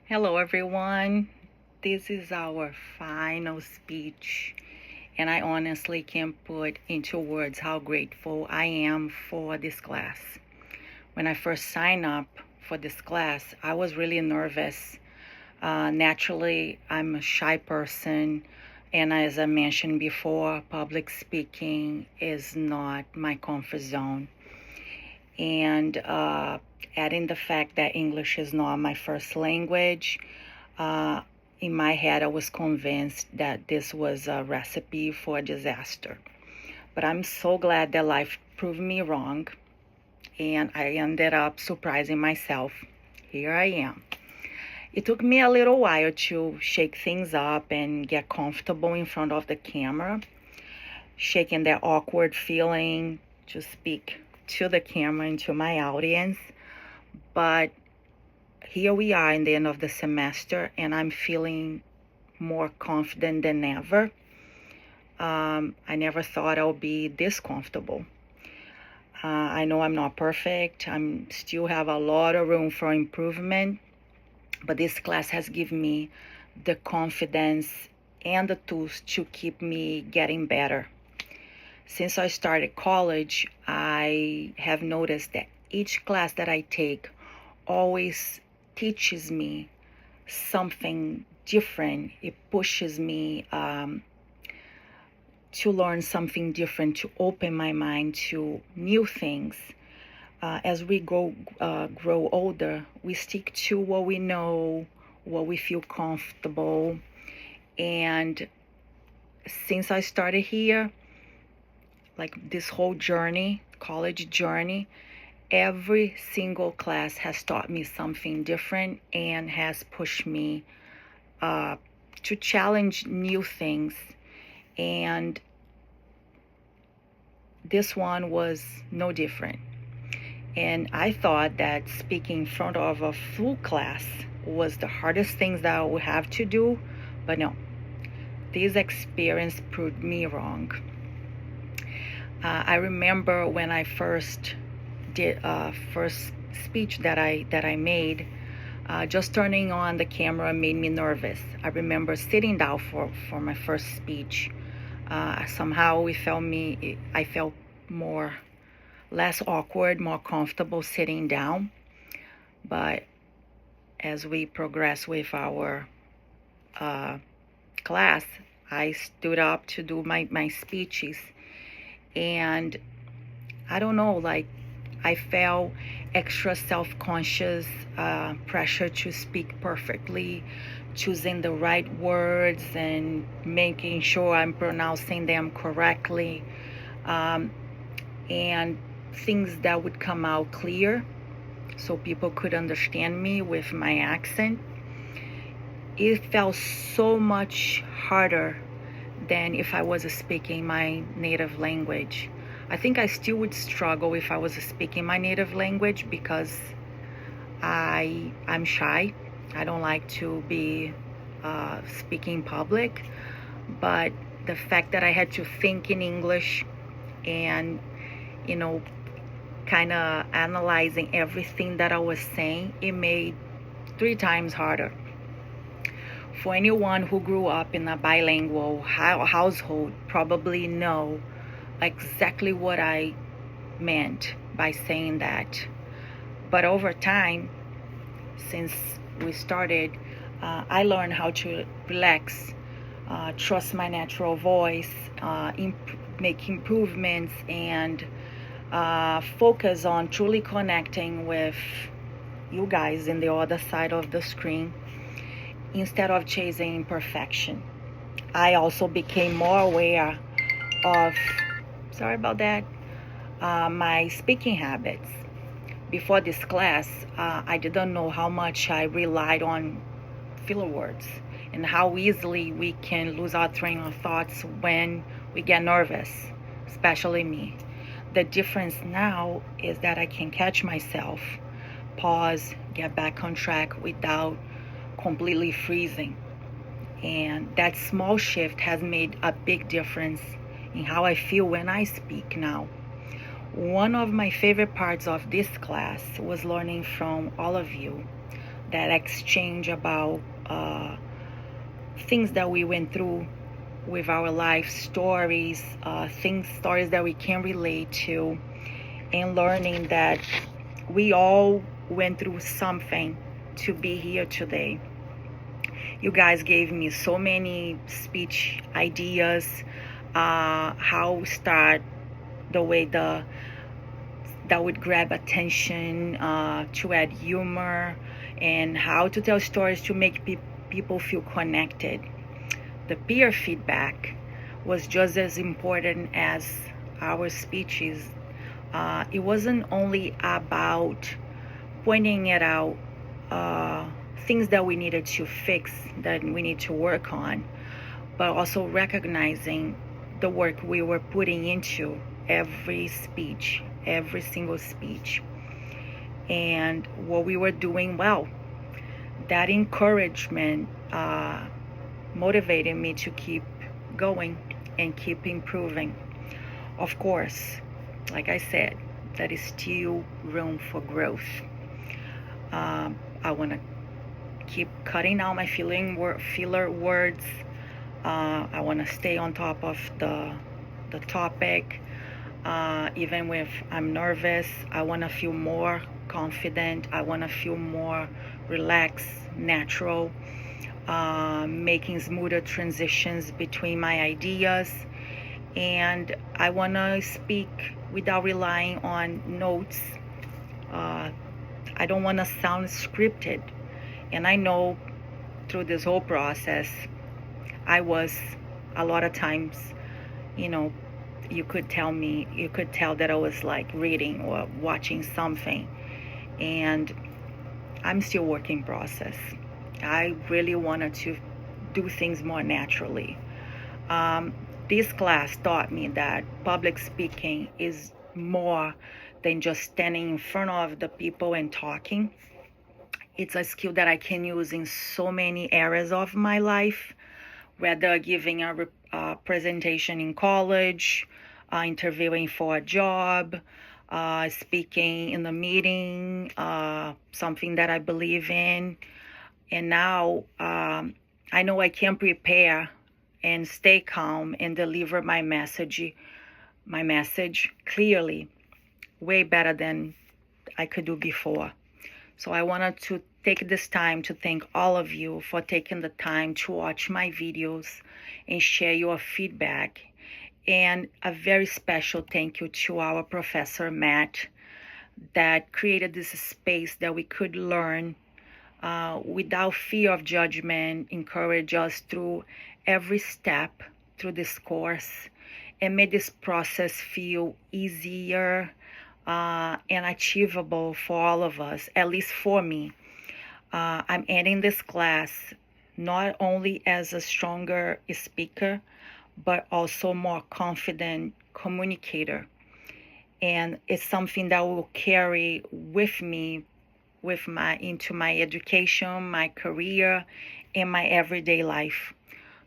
Hello, everyone. This is our final speech, and I honestly can't put into words how grateful I am for this class. When I first signed up for this class, I was really nervous. Naturally, I'm a shy person, and as I mentioned before, public speaking is not my comfort zone. And adding the fact that English is not my first language, uh, in my head, I was convinced that this was a recipe for a disaster. But I'm so glad that life proved me wrong, and I ended up surprising myself. Here I am. It took me a little while to shake things up and get comfortable in front of the camera, shaking that awkward feeling to speak to the camera and to my audience. But here we are in the end of the semester, and I'm feeling more confident than ever. I never thought I would be this comfortable. I know I'm not perfect. I'm still have a lot of room for improvement, but this class has given me the confidence and the tools to keep me getting better. Since I started college, I have noticed that each class that I take always teaches me something different. It pushes me to learn something different, to open my mind to new things. As we grow older, we stick to what we know, what we feel comfortable. And since I started here, like this whole journey, college journey, every single class has taught me something different and has pushed me to challenge new things. And this one was no different. And I thought that speaking in front of a full class was the hardest things that I would have to do, but no, this experience proved me wrong. I remember when I first did first speech that I made. Just turning on the camera made me nervous. I remember sitting down for my first speech. Somehow I felt less awkward, more comfortable sitting down. But as we progress with our class, I stood up to do my speeches, and I don't know, like I felt extra self-conscious, pressure to speak perfectly, choosing the right words and making sure I'm pronouncing them correctly, and things that would come out clear so people could understand me with my accent. It felt so much harder than if I was speaking my native language. I think I still would struggle if I was speaking my native language because I'm shy. I don't like to be speaking public. But the fact that I had to think in English and, you know, kind of analyzing everything that I was saying, it made 3 times harder. For anyone who grew up in a bilingual household, probably know exactly what I meant by saying that. But over time, since we started, I learned how to relax, trust my natural voice, make improvements, and focus on truly connecting with you guys in the other side of the screen instead of chasing perfection. I also became more aware of, sorry about that, my speaking habits. Before this class, I didn't know how much I relied on filler words and how easily we can lose our train of thoughts when we get nervous, especially me. The difference now is that I can catch myself, pause, get back on track without completely freezing. And that small shift has made a big difference in how I feel when I speak now. One of my favorite parts of this class was learning from all of you, that exchange about things that we went through with our life stories, stories that we can relate to, and learning that we all went through something to be here today. You guys gave me so many speech ideas, how start the way that would grab attention, to add humor, and how to tell stories to make people feel connected. The peer feedback was just as important as our speeches. It wasn't only about pointing it out, things that we needed to fix, that we need to work on, but also recognizing the work we were putting into every speech, every single speech, and what we were doing well. That encouragement motivated me to keep going and keep improving. Of course, like I said, there is still room for growth. I want to keep cutting out my filler words. I want to stay on top of the topic. Even if I'm nervous, I want to feel more confident. I want to feel more relaxed, natural, making smoother transitions between my ideas. And I want to speak without relying on notes. I don't want to sound scripted. And I know through this whole process, I was a lot of times, you could tell that I was like reading or watching something. And I'm still work in process. I really wanted to do things more naturally. This class taught me that public speaking is more than just standing in front of the people and talking. It's a skill that I can use in so many areas of my life, whether giving a presentation in college, interviewing for a job, speaking in a meeting, something that I believe in. And now I know I can prepare and stay calm and deliver my message clearly, way better than I could do before. So I wanted to take this time to thank all of you for taking the time to watch my videos and share your feedback. And a very special thank you to our Professor Matt that created this space that we could learn without fear of judgment, encourage us through every step through this course, and made this process feel easier and achievable for all of us, at least for me. I'm ending this class not only as a stronger speaker, but also more confident communicator. And it's something that will carry with me into my education, my career, and my everyday life.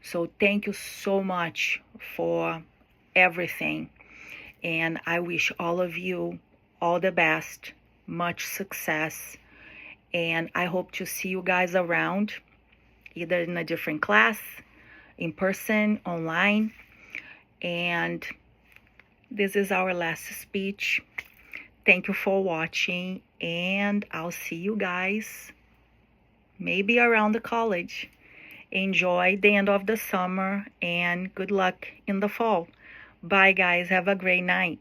So thank you so much for everything. And I wish all of you all the best, much success. And I hope to see you guys around, either in a different class, in person, online. And this is our last speech. Thank you for watching, and I'll see you guys maybe around the college. Enjoy the end of the summer, and good luck in the fall. Bye, guys. Have a great night.